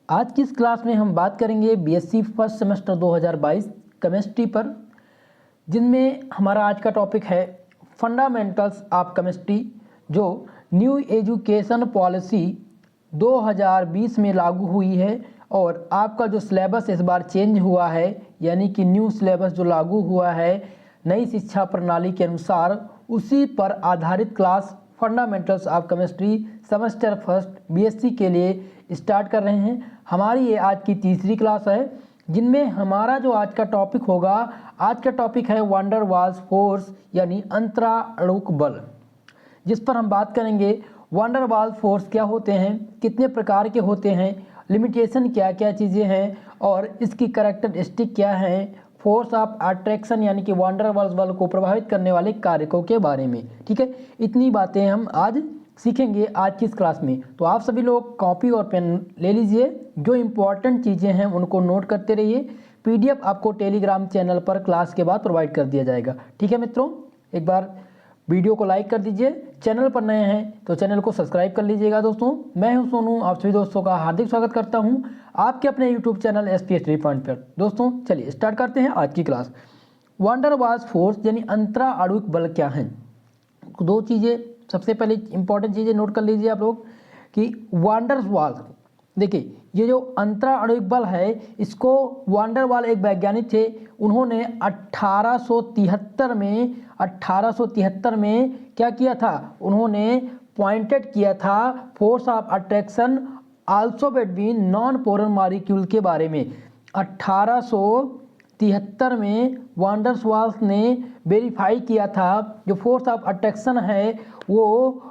आज की इस क्लास में हम बात करेंगे बीएससी फर्स्ट सेमेस्टर 2022 केमिस्ट्री पर, जिनमें हमारा आज का टॉपिक है फंडामेंटल्स ऑफ केमिस्ट्री, जो न्यू एजुकेशन पॉलिसी 2020 में लागू हुई है। और आपका जो सिलेबस इस बार चेंज हुआ है, यानी कि न्यू सिलेबस जो लागू हुआ है नई शिक्षा प्रणाली के अनुसार, उसी पर आधारित class fundamentals of chemistry semester first BSc के लिए स्टार्ट कर रहे हैं। हमारी ये आज की तीसरी क्लास है, जिनमें हमारा जो आज का टॉपिक होगा, आज का टॉपिक है वंडर वाल्स फोर्स यानी अंतराणुक बल, जिस पर हम बात करेंगे वंडर वाल फोर्स क्या होते हैं, कितने प्रकार के होते हैं, लिमिटेशन क्या क्या चीज़ें हैं और इसकी कैरेक्टरिस्टिक क्या है, फोर्स ऑफ अट्रैक्शन यानी कि वंडर वाल्स बल को प्रभावित करने वाले कारकों के बारे में। ठीक है, इतनी बातें हम आज सीखेंगे आज की इस क्लास में। तो आप सभी लोग कॉपी और पेन ले लीजिए, जो इम्पोर्टेंट चीज़ें हैं उनको नोट करते रहिए। पीडीएफ आपको टेलीग्राम चैनल पर क्लास के बाद प्रोवाइड कर दिया जाएगा। ठीक है मित्रों, एक बार वीडियो को लाइक कर दीजिए, चैनल पर नए हैं तो चैनल को सब्सक्राइब कर लीजिएगा। दोस्तों, मैं हूं सोनू, आप सभी दोस्तों का हार्दिक स्वागत करता हूं आपके अपने यूट्यूब चैनल SPS 3 पॉइंट पर। दोस्तों चलिए स्टार्ट करते हैं आज की क्लास। वंडर वाल्स फोर्स यानी अंतराणुक बल क्या है। दो चीज़ें सबसे पहले इंपॉर्टेंट चीज़ें नोट कर लीजिए आप लोग कि वंडर वाल्स, देखिए ये जो अंतराणुक बल है, इसको वंडर वाल एक वैज्ञानिक थे, उन्होंने 1873 में क्या किया था, उन्होंने पॉइंटेड किया था force of attraction also between non polar molecule के बारे में। 1873 में वंडर वाल्स ने वेरीफाई किया था जो फोर्स ऑफ अट्रैक्शन है वो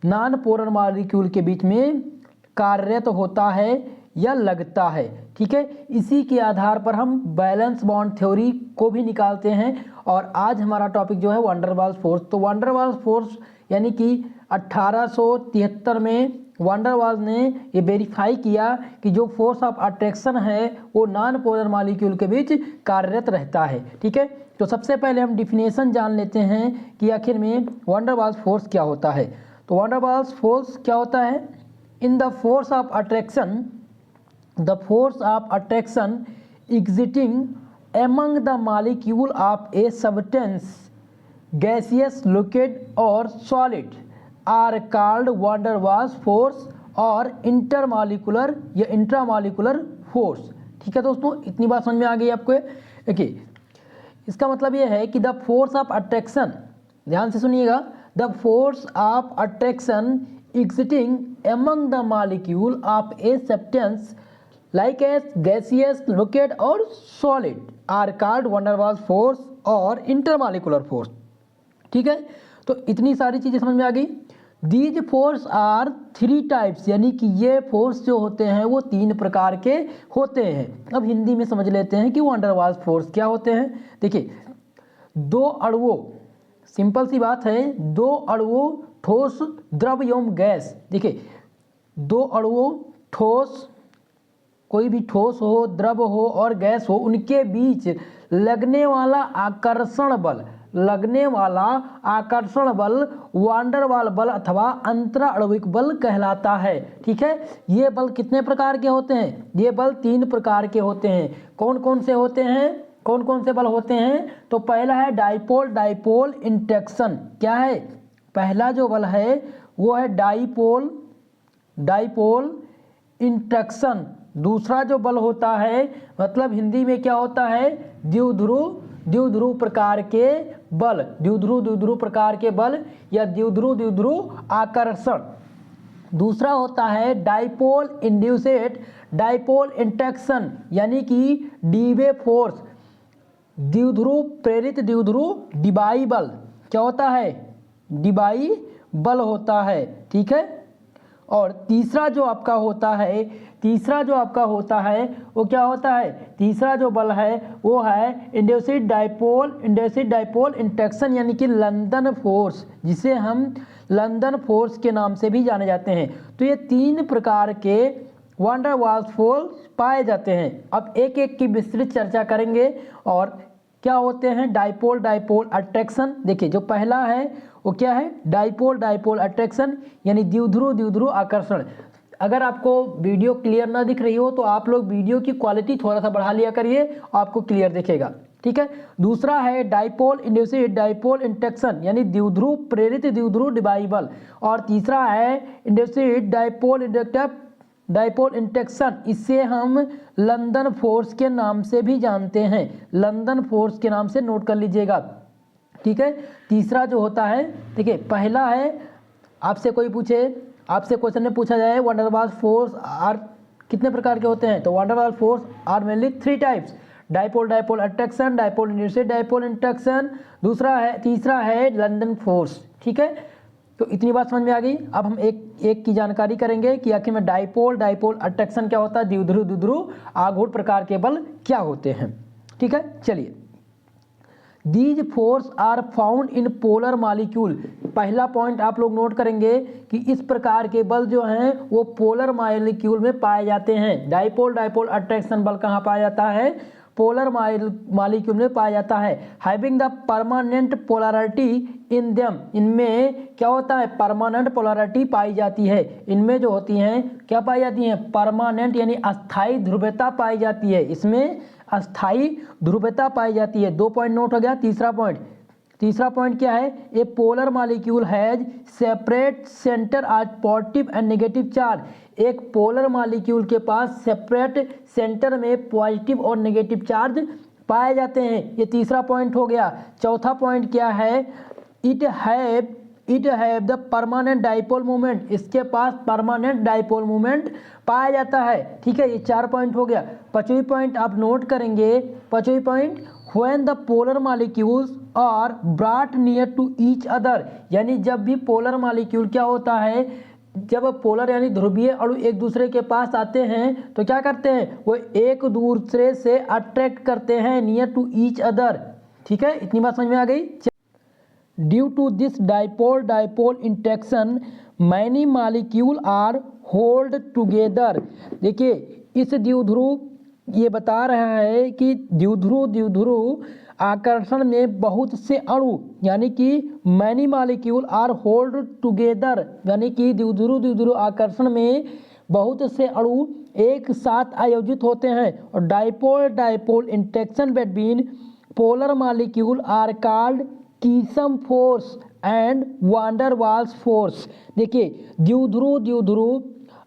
नॉन पोलर मॉलिक्यूल के बीच में कार्यरत होता है या लगता है। ठीक है, इसी के आधार पर हम बैलेंस बॉन्ड थ्योरी को भी निकालते हैं। और आज हमारा टॉपिक जो है वंडर वाल्स फोर्स। तो वंडर वाल्स फोर्स यानी कि 1873 में वंडर वाल्स ने ये वेरीफाई किया कि जो फोर्स ऑफ अट्रैक्शन है वो नॉन पोलर मॉलिक्यूल के बीच कार्यरत रहता है। ठीक है, तो सबसे पहले हम डिफिनेशन जान लेते हैं कि आखिर में वंडर वाल्स फोर्स क्या होता है। तो वंडर वाल्स फोर्स क्या होता है, in the force of attraction existing among the molecule of a substance, gaseous, liquid or solid, are called van der Waals force और intermolecular या intramolecular force। ठीक है दोस्तों, इतनी बात समझ में आ गई आपको। देखिए इसका मतलब ये है कि द फोर्स ऑफ अट्रैक्शन, ध्यान से सुनिएगा, the force of attraction existing among the molecule of a substance like as gaseous, liquid or solid are called van der Waals force और intermolecular force। ठीक है, तो इतनी सारी चीजें समझ में आ गई। These force are three types, यानी कि ये फोर्स जो होते हैं वो तीन प्रकार के होते हैं। अब हिंदी में समझ लेते हैं कि van der Waals फोर्स क्या होते हैं। देखिए दो अणुओं, सिंपल सी बात है, दो अणुओं ठोस, द्रव एवं गैस। देखिए दो अणुओं ठोस, कोई भी ठोस हो, द्रव हो और गैस हो, उनके बीच लगने वाला आकर्षण बल, वंडर वाल बल अथवा अंतराणुक बल कहलाता है। ठीक है, ये बल कितने प्रकार के होते हैं, ये बल तीन प्रकार के होते हैं। कौन कौन से होते हैं, कौन कौन से बल होते हैं। तो पहला है डाइपोल इंटरेक्शन। क्या है, पहला जो बल है वो है डाइपोल इंटरेक्शन। दूसरा जो बल होता है, मतलब हिंदी में क्या होता है, द्विध्रुव प्रकार के बल, द्विध्रुव प्रकार के बल या द्विध्रुव आकर्षण। दूसरा होता है डाइपोल इंड्यूस्ड डाइपोल इंटरेक्शन, यानी कि डीवे फोर्स, द्विध्रुव प्रेरित द्विध्रुव डिबाई बल। क्या होता है, डिबाई बल होता है। ठीक है, और तीसरा जो आपका होता है वो क्या होता है, तीसरा जो बल है वो है इंड्यूस्ड डाइपोल इंटरेक्शन, यानी कि लंदन फोर्स, जिसे हम लंदन फोर्स के नाम से भी जाने जाते हैं। तो ये तीन प्रकार के वंडर वाल्स फोर्स पाए जाते हैं। अब एक एक की विस्तृत चर्चा करेंगे। और क्या होते हैं डाइपोल अट्रैक्शन। देखिए जो पहला है वो क्या है, डाइपोल अट्रैक्शन यानी द्विध्रुव आकर्षण। अगर आपको वीडियो क्लियर ना दिख रही हो तो आप लोग वीडियो की क्वालिटी थोड़ा सा बढ़ा लिया करिए, आपको क्लियर दिखेगा, ठीक है। दूसरा है डाइपोल इंड्यूस्ड डाइपोल इंटरेक्शन यानी द्विध्रुव प्रेरित द्विध्रुव डिवाइबल, और तीसरा है induced dipole inductive dipole interaction, इसे हम लंदन फोर्स के नाम से भी जानते हैं, लंदन फोर्स के नाम से नोट कर लीजिएगा, ठीक है। तीसरा जो होता है, देखिए पहला है, आपसे कोई पूछे, आपसे क्वेश्चन में पूछा जाए वंडरवाल फोर्स आर कितने प्रकार के होते हैं, तो van der Waals force are mainly 3 types, dipole dipole attraction, dipole induced dipole interaction, तीसरा है लंदन फोर्स, ठीक है। तो इतनी बात समझ में आ गई। अब हम एक एक की जानकारी करेंगे कि आखिर में डाइपोल डाइपोल अट्रैक्शन क्या होता है, द्विध्रुव द्विध्रुव आघूर्ण प्रकार के बल क्या होते हैं, ठीक है। चलिए, these force are found in polar molecule, पहला पॉइंट आप लोग नोट करेंगे कि इस प्रकार के बल जो हैं वो पोलर मॉलिक्यूल में पाए जाते हैं। डाइपोल डाइपोल अट्रैक्शन बल कहाँ पाया जाता है, पोलर मॉलिक्यूल में पाया जाता है। Having the permanent polarity in them, इनमें क्या होता है, परमानेंट पोलैरिटी पाई जाती है, इनमें जो होती हैं क्या पाई जाती हैं, परमानेंट यानी अस्थाई ध्रुवता पाई जाती है, इसमें अस्थाई ध्रुवता पाई जाती है। 2 पॉइंट नोट हो गया। तीसरा पॉइंट क्या है, ए polar molecule has separate centre आज पॉजिटिव एंड नेगेटिव चार्ज, एक पोलर मॉलिक्यूल के पास सेपरेट सेंटर में पॉजिटिव और नेगेटिव चार्ज पाए जाते हैं, ये तीसरा पॉइंट हो गया। चौथा पॉइंट क्या है, it have the permanent dipole moment, इसके पास परमानेंट डाइपोल मोमेंट पाया जाता है, ठीक है। ये 4 पॉइंट हो गया। 5वीं पॉइंट आप नोट करेंगे, 5वीं point, when the polar molecules are brought near to each other, यानी जब भी पोलर मॉलिक्यूल क्या होता है, जब पोलर यानी ध्रुवीय अणु एक दूसरे के पास आते हैं तो क्या करते हैं, वो एक दूसरे से अट्रैक्ट करते हैं, नियर टू ईच अदर, ठीक है। इतनी बात समझ में आ गई। Due to this dipole dipole interaction many molecule are hold together, देखिए इस द्विध्रुव, ये बता रहा है कि द्विध्रुव आकर्षण में बहुत से अणु यानी कि many molecule are hold together, यानी कि द्विध्रुव आकर्षण में बहुत से अणु एक साथ आयोजित होते हैं, और dipole dipole interaction between polar molecule are called Keesom force and van der Waals force. देखिए द्विध्रुव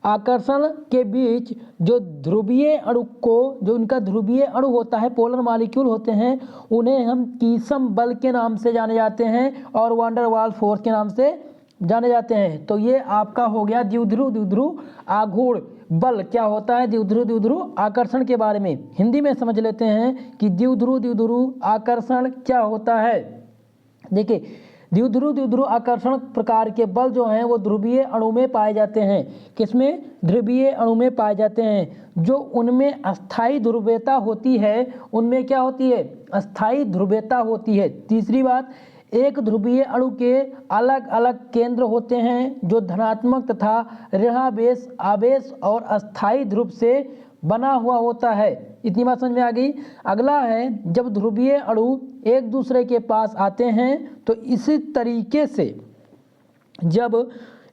आकर्षण के बीच जो ध्रुवीय अणु को, जो उनका ध्रुवीय अणु होता है, पोलर मॉलिक्यूल होते हैं, उन्हें हम कीसम बल के नाम से जाने जाते हैं और वांडर वाल्स फोर्स के नाम से जाने जाते हैं। तो ये आपका हो गया द्विध्रुव आघूर्ण बल क्या होता है, द्विध्रुव आकर्षण के बारे में हिंदी में समझ लेते हैं कि द्विध्रुव आकर्षण क्या होता है। देखिए द्विध्रुव आकर्षण प्रकार के बल जो हैं वो ध्रुवीय अणु में पाए जाते हैं, किसमें, ध्रुवीय अणु में पाए जाते हैं। जो उनमें अस्थाई ध्रुवीयता होती है, उनमें क्या होती है, अस्थाई ध्रुवीयता होती है। तीसरी बात, एक ध्रुवीय अणु के अलग अलग केंद्र होते हैं जो धनात्मक तथा ऋणावेश आवेश और अस्थाई ध्रुव से बना हुआ होता है। इतनी बात समझ में आ गई। अगला है, जब ध्रुवीय अणु एक दूसरे के पास आते हैं तो इसी तरीके से, जब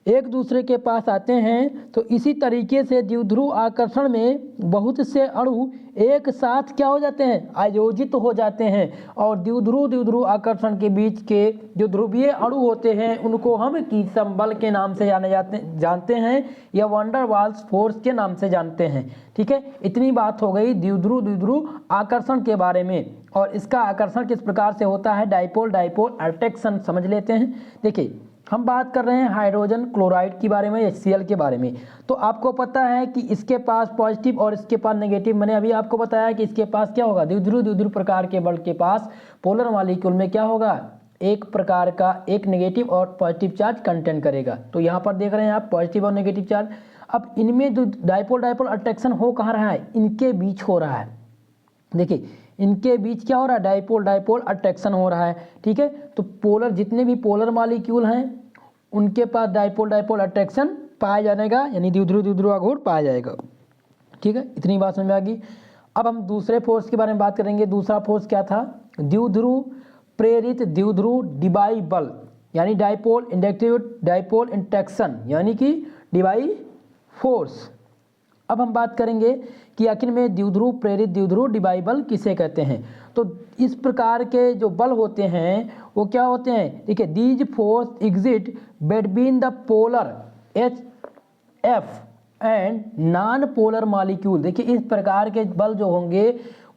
एक दूसरे के पास आते हैं तो इसी तरीके से द्विध्रुव आकर्षण में बहुत से अणु एक साथ क्या हो जाते हैं, आयोजित हो जाते हैं, और द्विध्रुव आकर्षण के बीच के जो ध्रुवीय अणु होते हैं उनको हम कीसम बल के नाम से जानते हैं या वांडर वाल्स फोर्स के नाम से जानते हैं, ठीक है। इतनी बात हो गई द्विध्रुव आकर्षण के बारे में, और इसका आकर्षण किस प्रकार से होता है, डाइपोल डाइपोल अट्रैक्शन समझ लेते हैं। देखिए हम बात कर रहे हैं हाइड्रोजन क्लोराइड के बारे में, HCl के बारे में। तो आपको पता है कि इसके पास पॉजिटिव और इसके पास नेगेटिव, मैंने अभी आपको बताया कि इसके पास क्या होगा, द्विध्रुव प्रकार के बल के पास पोलर मॉलिक्यूल में क्या होगा, एक प्रकार का एक नेगेटिव और पॉजिटिव चार्ज कंटेन करेगा। तो यहाँ पर देख रहे हैं आप पॉजिटिव और नेगेटिव चार्ज। अब इनमें जो डाइपोल डाइपोल अट्रैक्शन हो कहाँ रहा है, इनके बीच हो रहा है। देखिए इनके बीच क्या हो रहा है, डाइपोल डाइपोल अट्रैक्शन हो रहा है, ठीक है। तो पोलर, जितने भी पोलर मॉलिक्यूल हैं उनके पास डाइपोल डाइपोल अट्रैक्शन पाया जाएगा, यानी द्विध्रुव आघूर्ण पाया जाएगा, ठीक है। इतनी बात समझ में आ गई। अब हम दूसरे फोर्स के बारे में बात करेंगे। दूसरा फोर्स क्या था, द्विध्रुव प्रेरित द्विध्रुव डिवाई बल, यानी डाइपोल इंडक्टिव डाइपोल इंटरेक्शन, यानी कि डिवाई फोर्स। अब हम बात करेंगे कि आखिर में द्विध्रुव प्रेरित द्विध्रुव डिबाई बल किसे कहते हैं। तो इस प्रकार के जो बल होते हैं वो क्या होते हैं, देखिए, these force exit between the polar H F and non polar molecule. देखिए, इस प्रकार के बल जो होंगे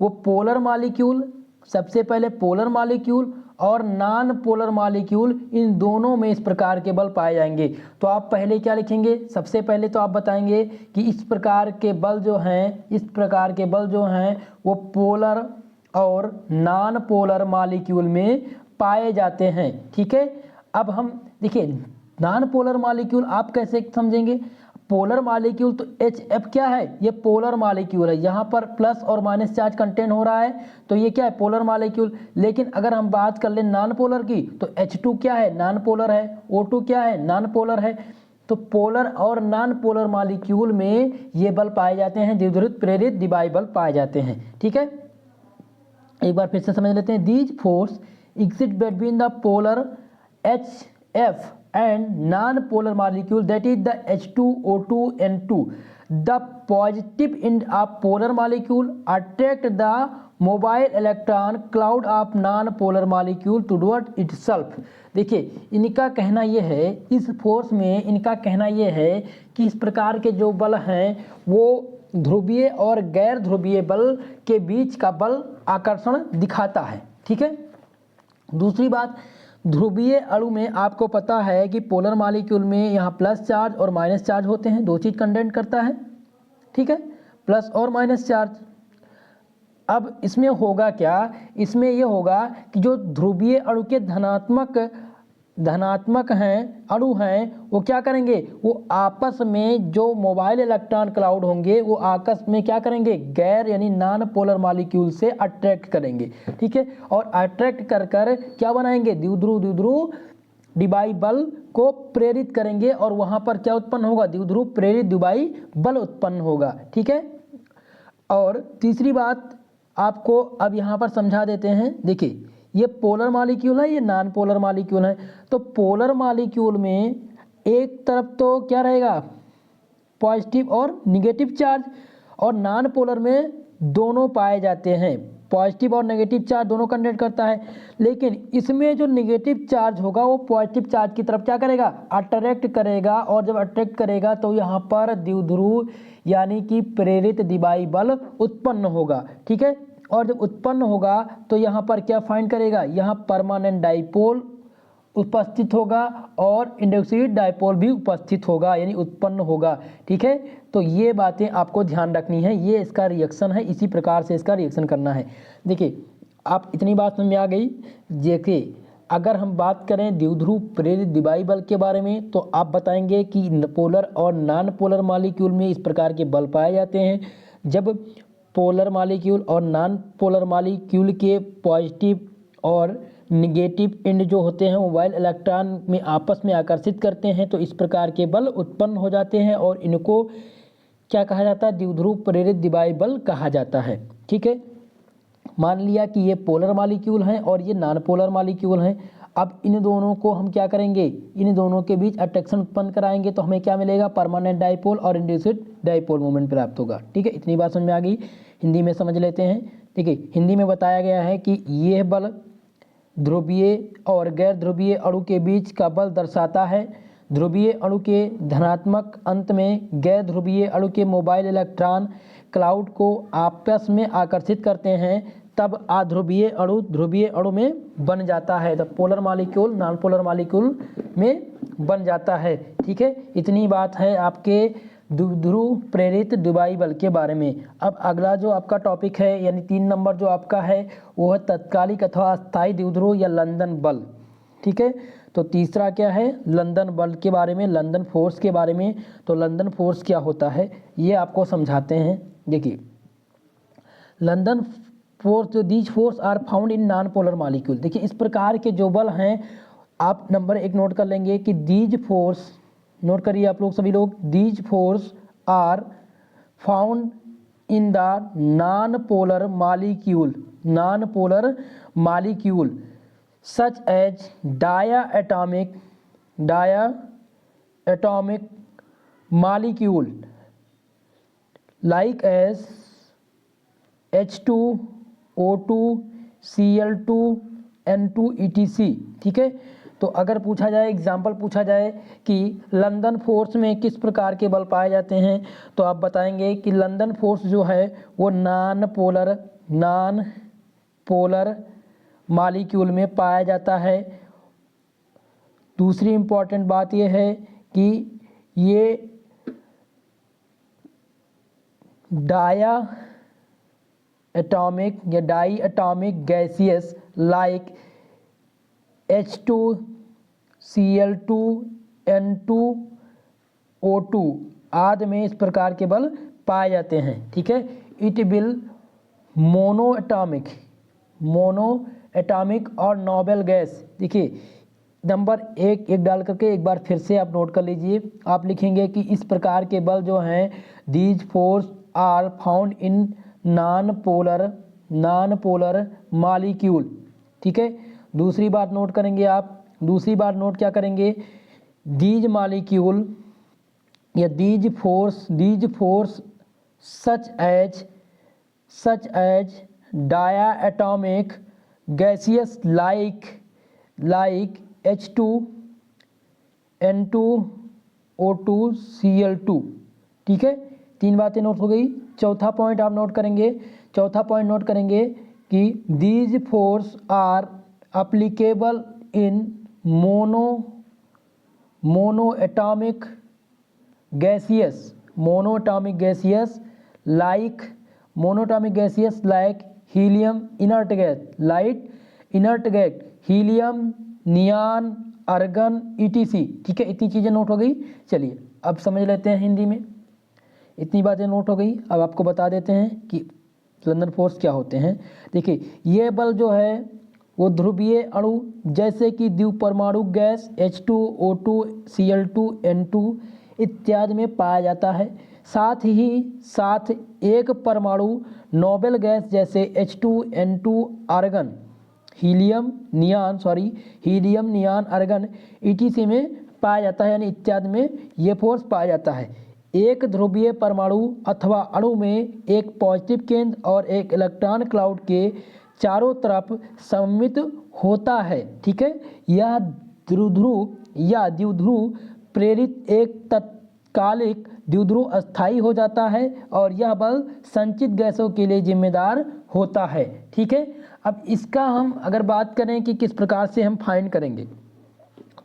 वो पोलर मॉलिक्यूल, सबसे पहले पोलर मॉलिक्यूल और नॉन पोलर मॉलिक्यूल, इन दोनों में इस प्रकार के बल पाए जाएंगे। तो आप पहले क्या लिखेंगे, सबसे पहले तो आप बताएंगे कि इस प्रकार के बल जो हैं, इस प्रकार के बल जो हैं वो पोलर और नॉन पोलर मॉलिक्यूल में पाए जाते हैं। ठीक है, अब हम देखिए नॉन पोलर मॉलिक्यूल आप कैसे समझेंगे। पोलर मॉलिक्यूल तो HF क्या है, ये पोलर मॉलिक्यूल है, यहाँ पर प्लस और माइनस चार्ज कंटेन हो रहा है, तो ये क्या है, पोलर मॉलिक्यूल। लेकिन अगर हम बात कर ले नॉन पोलर की, तो H2 क्या है, नॉन पोलर है, O2 क्या है, नॉन पोलर है। तो पोलर और नॉन पोलर मॉलिक्यूल में ये बल पाए जाते हैं, द्विध्रुव प्रेरित डिबाई बल पाए जाते हैं। ठीक है, एक बार फिर से समझ लेते हैं। These force exit between the polar HF and non-polar molecule, that is the H2, O2, N2. The positive end of polar molecule attract the mobile electron cloud of non-polar molecule toward itself. देखिए, इनका कहना यह है, इस force में इनका कहना यह है कि इस प्रकार के जो बल हैं वो ध्रुवीय और गैर ध्रुवीय बल के बीच का बल आकर्षण दिखाता है। ठीक है, दूसरी बात, ध्रुवीय अणु में आपको पता है कि पोलर मॉलिक्यूल में यहाँ प्लस चार्ज और माइनस चार्ज होते हैं, दो चीज़ कंटेंट करता है। ठीक है, प्लस और माइनस चार्ज। अब इसमें होगा क्या, इसमें ये होगा कि जो ध्रुवीय अणु के धनात्मक हैं अणु हैं वो क्या करेंगे, वो आपस में जो मोबाइल इलेक्ट्रॉन क्लाउड होंगे वो आपस में क्या करेंगे, गैर यानी नॉन पोलर मॉलिक्यूल से अट्रैक्ट करेंगे। ठीक है, और अट्रैक्ट कर कर क्या बनाएंगे, द्विध्रुव डिबाई बल को प्रेरित करेंगे और वहाँ पर क्या उत्पन्न होगा, द्विध्रुव प्रेरित डिबाई बल उत्पन्न होगा। ठीक है, और तीसरी बात आपको अब यहाँ पर समझा देते हैं। देखिए, ये पोलर मॉलिक्यूल है, ये नॉन पोलर मॉलिक्यूल है। तो पोलर मॉलिक्यूल में एक तरफ तो क्या रहेगा, पॉजिटिव और निगेटिव चार्ज, और नॉन पोलर में दोनों पाए जाते हैं, पॉजिटिव और नेगेटिव चार्ज दोनों कंटेंट करता है। लेकिन इसमें जो नेगेटिव चार्ज होगा वो पॉजिटिव चार्ज की तरफ क्या करेगा, अट्रैक्ट करेगा, और जब अट्रैक्ट करेगा तो यहाँ पर द्विध्रुव यानी कि प्रेरित डिबाई बल उत्पन्न होगा। ठीक है, और जब उत्पन्न होगा तो यहाँ पर क्या फाइंड करेगा, यहाँ परमानेंट डाइपोल उपस्थित होगा और इंडक्सिव डाइपोल भी उपस्थित होगा, यानी उत्पन्न होगा। ठीक है, तो ये बातें आपको ध्यान रखनी है, ये इसका रिएक्शन है, इसी प्रकार से इसका रिएक्शन करना है। देखिए, आप इतनी बात समझ में आ गई। देखिए, अगर हम बात करें द्विध्रुव प्रेरित डिबाई बल के बारे में, तो आप बताएंगे कि पोलर और नॉन पोलर मॉलिक्यूल में इस प्रकार के बल पाए जाते हैं। जब पोलर मॉलिक्यूल और नॉन पोलर मॉलिक्यूल के पॉजिटिव और निगेटिव एंड जो होते हैं मोबाइल इलेक्ट्रॉन में आपस में आकर्षित करते हैं, तो इस प्रकार के बल उत्पन्न हो जाते हैं और इनको क्या कहा जाता है, द्विध्रुव प्रेरित डिबाई बल कहा जाता है। ठीक है, मान लिया कि ये पोलर मॉलिक्यूल हैं और ये नॉन पोलर मॉलिक्यूल हैं। अब इन दोनों को हम क्या करेंगे, इन दोनों के बीच अट्रैक्शन उत्पन्न कराएंगे, तो हमें क्या मिलेगा, परमानेंट डाइपोल और इंड्यूस्ड डाइपोल मोमेंट प्राप्त होगा। ठीक है, इतनी बात समझ में आ गई। हिंदी में समझ लेते हैं। देखिए, हिंदी में बताया गया है कि यह बल ध्रुवीय और गैर ध्रुवीय अणु के बीच का बल दर्शाता है। ध्रुवीय अणु के धनात्मक अंत में गैर ध्रुवीय अणु के मोबाइल इलेक्ट्रॉन क्लाउड को आपस में आकर्षित करते हैं, तब अध्रुवीय अणु ध्रुवीय अणु में बन जाता है, तब polar molecule non polar molecule में बन जाता है। ठीक है, इतनी बात है आपके द्विध्रुव प्रेरित डिबाई बल के बारे में। अब अगला जो आपका टॉपिक है यानी 3 नंबर जो आपका है वो है तत्कालिक अथवा अस्थायी द्विध्रुव या लंदन बल। ठीक है, तो तीसरा क्या है, लंदन बल के बारे में, लंदन फोर्स के बारे में। तो लंदन फोर्स क्या होता है ये आपको समझाते हैं। देखिए, लंदन फोर्स, जो these force are found in non polar molecule. देखिए, इस प्रकार के जो बल हैं, आप नंबर 1 नोट कर लेंगे कि दीज फोर्स, नोट करिए आप लोग सभी लोग, these force are found in the non polar molecule, non polar molecule such as diatomic molecule like as H2O2 Cl2 N2 etc। ठीक है, तो अगर पूछा जाए एग्जाम्पल पूछा जाए कि लंदन फोर्स में किस प्रकार के बल पाए जाते हैं, तो आप बताएंगे कि लंदन फोर्स जो है वो नॉन पोलर मॉलिक्यूल में पाया जाता है। दूसरी इम्पॉर्टेंट बात यह है कि ये die atomic gaseous like H2 Cl2 N2 O2 आदि में इस प्रकार के बल पाए जाते हैं। ठीक है, इट विल मोनो एटॉमिक और नोबल गैस। देखिए नंबर एक डाल करके एक बार फिर से आप नोट कर लीजिए। आप लिखेंगे कि इस प्रकार के बल जो हैं these force are found in non polar molecule. ठीक है, दूसरी बात नोट करेंगे आप, दूसरी बार नोट क्या करेंगे, दीज मॉलिक्यूल या these force such as diatomic gaseous like H2 N2 O2 Cl2। ठीक है, तीन बातें नोट हो गई। चौथा पॉइंट आप नोट करेंगे, कि these force are applicable in monoatomic gaseous like helium inert gas, helium, neon, argon etc। ठीक है, इतनी चीज़ें नोट हो गई। चलिए अब समझ लेते हैं हिंदी में। इतनी बातें नोट हो गई, अब आपको बता देते हैं कि लंदन फोर्स क्या होते हैं। देखिए ये बल जो है वो ध्रुवीय अणु जैसे कि द्विपरमाणु गैस H2O2 Cl2 N2 इत्यादि में पाया जाता है। साथ एक परमाणु नोबल गैस जैसे H2 N2 argon, helium neon argon etc में पाया जाता है, यानी इत्यादि में ये फोर्स पाया जाता है। एक ध्रुवीय परमाणु अथवा अणु में एक पॉजिटिव केंद्र और एक इलेक्ट्रॉन क्लाउड के चारों तरफ सममित होता है। ठीक है, यह द्विध्रुव प्रेरित एक तत्कालिक द्विध्रुव अस्थायी हो जाता है और यह बल संचित गैसों के लिए जिम्मेदार होता है। ठीक है, अब इसका हम अगर बात करें कि किस प्रकार से हम फाइंड करेंगे,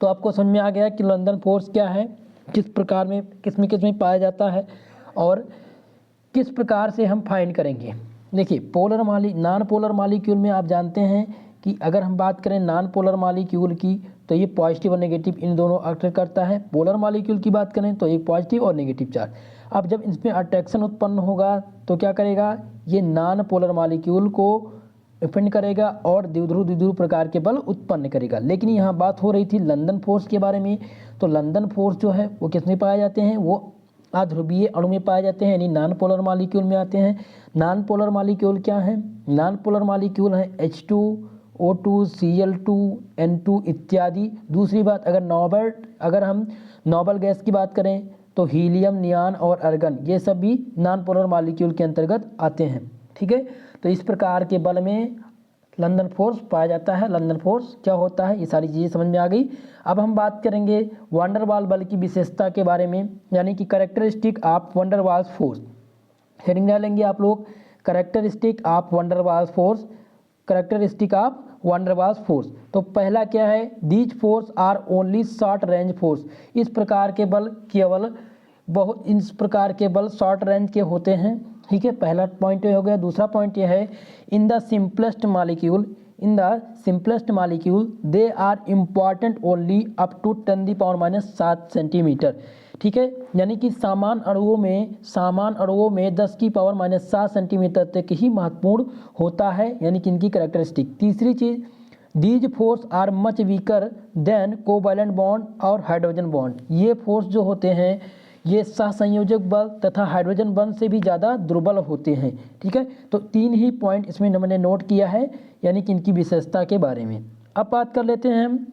तो आपको समझ में आ गया कि लंदन फोर्स क्या है, किस प्रकार में किस में पाया जाता है और किस प्रकार से हम फाइंड करेंगे। देखिए नॉन पोलर मॉलिक्यूल में आप जानते हैं कि अगर हम बात करें नॉन पोलर मॉलिक्यूल की तो ये पॉजिटिव और नेगेटिव इन दोनों अट्रैक्ट करता है। पोलर मॉलिक्यूल की बात करें तो एक पॉजिटिव और नेगेटिव चार्ज। अब जब इसमें अट्रैक्शन उत्पन्न होगा तो क्या करेगा, ये नॉन पोलर मॉलिक्यूल को डिफेंड करेगा और द्विध्रुव प्रकार के बल उत्पन्न करेगा। लेकिन यहाँ बात हो रही थी लंदन फोर्स के बारे में, तो लंदन फोर्स जो है वो किस में पाए जाते हैं, वो अध्रुवीय अणु में पाए जाते हैं, यानी नॉन पोलर मॉलिक्यूल में आते हैं। नॉन पोलर मॉलिक्यूल क्या है, नॉन पोलर मॉलिक्यूल है H2O2 Cl2 N2 इत्यादि। दूसरी बात अगर हम नोबल गैस की बात करें तो हीलियम, नियान और आर्गन ये सब भी नॉन पोलर मॉलिक्यूल के अंतर्गत आते हैं। ठीक है, तो इस प्रकार के बल में लंदन फोर्स पाया जाता है। लंदन फोर्स क्या होता है, ये सारी चीज़ें समझ में आ गई। अब हम बात करेंगे वंडरवाल बल की विशेषता के बारे में, यानी कि कैरेक्टरिस्टिक ऑफ वंडरवाल्स फोर्स। हेडिंग डालेंगे आप लोग, कैरेक्टरिस्टिक ऑफ वंडरवाल्स फोर्स। तो पहला क्या है, these force are only short range force. इस प्रकार के बल शॉर्ट रेंज के होते हैं। ठीक है, पहला पॉइंट ये हो गया। दूसरा पॉइंट ये है, in the simplest molecule they are important only up to 10⁻⁷ centimetre. ठीक है, यानी कि सामान्य अणुओं में 10⁻⁷ सेंटीमीटर तक ही महत्वपूर्ण होता है, यानी कि इनकी कैरेक्टरिस्टिक। तीसरी चीज़, these force are much weaker than covalent bond और हाइड्रोजन बॉन्ड। ये फोर्स जो होते हैं ये सहसंयोजक बल तथा हाइड्रोजन बॉन्ड से भी ज़्यादा दुर्बल होते हैं। ठीक है, तो तीन ही पॉइंट इसमें हमने नोट किया है, यानी कि इनकी विशेषता के बारे में। अब बात कर लेते हैं हम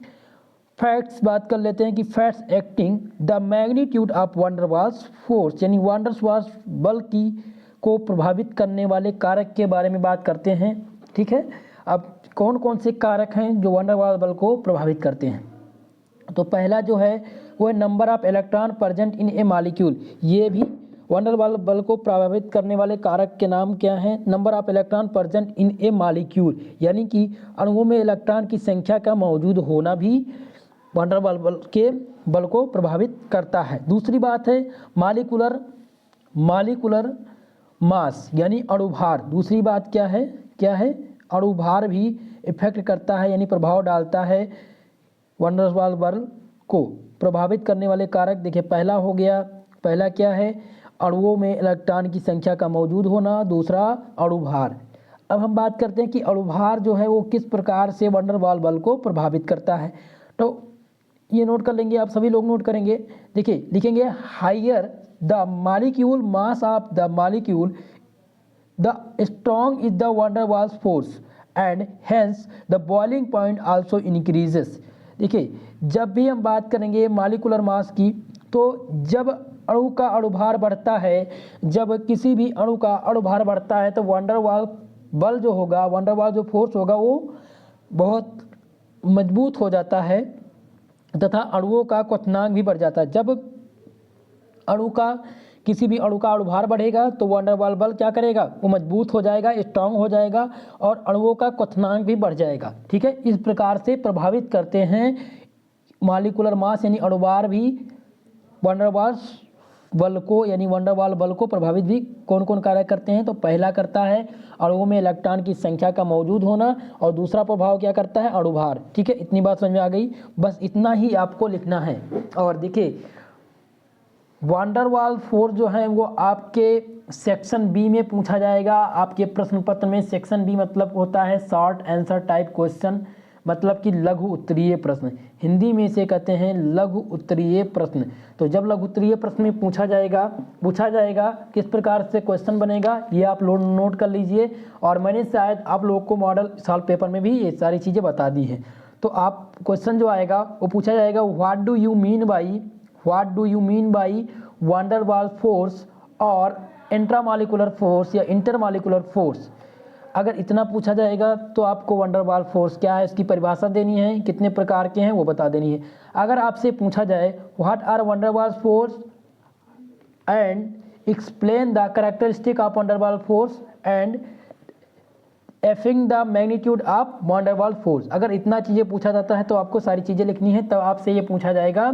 फैक्ट्स बात कर लेते हैं कि facts acting the magnitude of van der Waals force, यानी वैन डर वाल्स बल की को प्रभावित करने वाले कारक के बारे में बात करते हैं। ठीक है, अब कौन कौन से कारक हैं जो वैन डर वाल्स बल को प्रभावित करते हैं? तो पहला जो है वो है number of electron present in A molecule. ये भी वैन डर वाल्स बल को प्रभावित करने वाले कारक के नाम क्या हैं? Number of electron present in A molecule, यानी कि अणुओं में इलेक्ट्रॉन की संख्या का मौजूद होना भी वैन डर वाल्स बल के बल को प्रभावित करता है। दूसरी बात है मालिकुलर मास, यानी अणुभार। दूसरी बात क्या है? अणुभार भी इफेक्ट करता है, यानी प्रभाव डालता है वैन डर वाल्स बल को प्रभावित करने वाले कारक। देखिए पहला क्या है? अणुओं में इलेक्ट्रॉन की संख्या का मौजूद होना। दूसरा अणुभार। अब हम बात करते हैं कि अणुभार जो है वो किस प्रकार से वैन डर वाल्स बल को प्रभावित करता है। तो ये नोट कर लेंगे, आप सभी लोग नोट करेंगे। देखिए लिखेंगे higher the molecule mass of the molecule the strong is the van der Waals force and hence the boiling point also increases. देखिए जब भी हम बात करेंगे मॉलिकुलर मास की, तो जब अणु का अणुभार बढ़ता है, जब किसी भी अणु का अणुभार बढ़ता है तो वैन डर वाल्स बल जो होगा, वैन डर वाल्स जो फोर्स होगा वो बहुत मजबूत हो जाता है तथा अणुओं का क्वथनांक भी बढ़ जाता है। जब किसी भी अणु का अणुभार बढ़ेगा तो वैन डर वाल्स बल क्या करेगा? वो मजबूत हो जाएगा, स्ट्रांग हो जाएगा और अणुओं का क्वथनांक भी बढ़ जाएगा। ठीक है, इस प्रकार से प्रभावित करते हैं मॉलिकुलर मास, यानी अणुभार भी वैन डर वाल्स बल को, यानी वैन डर वाल्स बल को प्रभावित भी कौन कौन कारक करते हैं? तो पहला करता है अणुओं में इलेक्ट्रॉन की संख्या का मौजूद होना, और दूसरा प्रभाव क्या करता है? अणुभार। ठीक है, इतनी बात समझ में आ गई, बस इतना ही आपको लिखना है। और देखिए वैन डर वाल्स फोर्स जो है वो आपके सेक्शन बी में पूछा जाएगा। आपके प्रश्न पत्र में सेक्शन बी मतलब होता है शॉर्ट आंसर टाइप क्वेश्चन, मतलब कि लघु उत्तरीय प्रश्न। हिंदी में इसे कहते हैं लघु उत्तरीय प्रश्न। तो जब लघु उत्तरीय प्रश्न में पूछा जाएगा किस प्रकार से क्वेश्चन बनेगा, ये आप लोग नोट कर लीजिए। और मैंने शायद आप लोग को मॉडल सॉल्व पेपर में भी ये सारी चीज़ें बता दी हैं। तो आप क्वेश्चन जो आएगा वो पूछा जाएगा what do you mean by van der Waals force और इंट्रामॉलिक्यूलर फोर्स या इंटरमॉलिक्यूलर फोर्स। अगर इतना पूछा जाएगा तो आपको वैन डर वाल्स फोर्स क्या है इसकी परिभाषा देनी है, कितने प्रकार के हैं वो बता देनी है। अगर आपसे पूछा जाए what are van der Waals force and explain the characteristic of van der Waals force and affecting the magnitude of van der Waals force, अगर इतना चीज़ें पूछा जाता है तो आपको सारी चीज़ें लिखनी है। तब आपसे ये पूछा जाएगा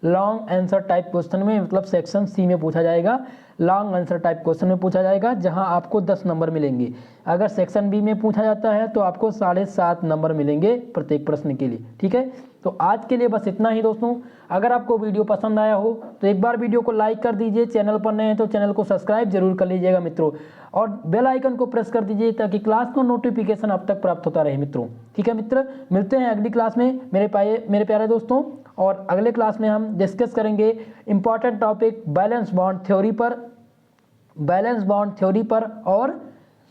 लॉन्ग आंसर टाइप क्वेश्चन में, मतलब सेक्शन सी में पूछा जाएगा। लॉन्ग आंसर टाइप क्वेश्चन में पूछा जाएगा जहां आपको 10 नंबर मिलेंगे। अगर सेक्शन बी में पूछा जाता है तो आपको 7.5 नंबर मिलेंगे प्रत्येक प्रश्न के लिए। ठीक है, तो आज के लिए बस इतना ही दोस्तों। अगर आपको वीडियो पसंद आया हो तो एक बार वीडियो को लाइक कर दीजिए, चैनल पर नए हैं तो चैनल को सब्सक्राइब जरूर कर लीजिएगा मित्रों, और बेल आइकन को प्रेस कर दीजिए ताकि क्लास का नोटिफिकेशन आप तक प्राप्त होता रहे मित्रों। ठीक है मित्र, मिलते हैं अगली क्लास में मेरे प्यारे दोस्तों। और अगले क्लास में हम डिस्कस करेंगे important topic valence bond theory पर और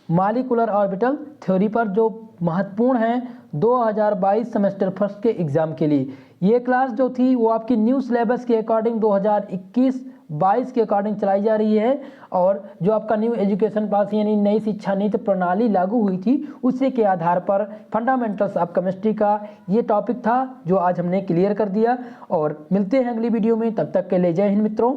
मॉलिक्यूलर ऑर्बिटल थ्योरी पर, जो महत्वपूर्ण है 2022 सेमेस्टर फर्स्ट के एग्जाम के लिए। ये क्लास जो थी वो आपकी न्यू सिलेबस के अकॉर्डिंग 2021-22 के अकॉर्डिंग चलाई जा रही है, और जो आपका न्यू एजुकेशन पॉलिसी यानी नई शिक्षा नीति प्रणाली लागू हुई थी उसी के आधार पर फंडामेंटल्स ऑफ केमिस्ट्री का ये टॉपिक था जो आज हमने क्लियर कर दिया। और मिलते हैं अगली वीडियो में, तब तक के लिए जय हिंद मित्रों।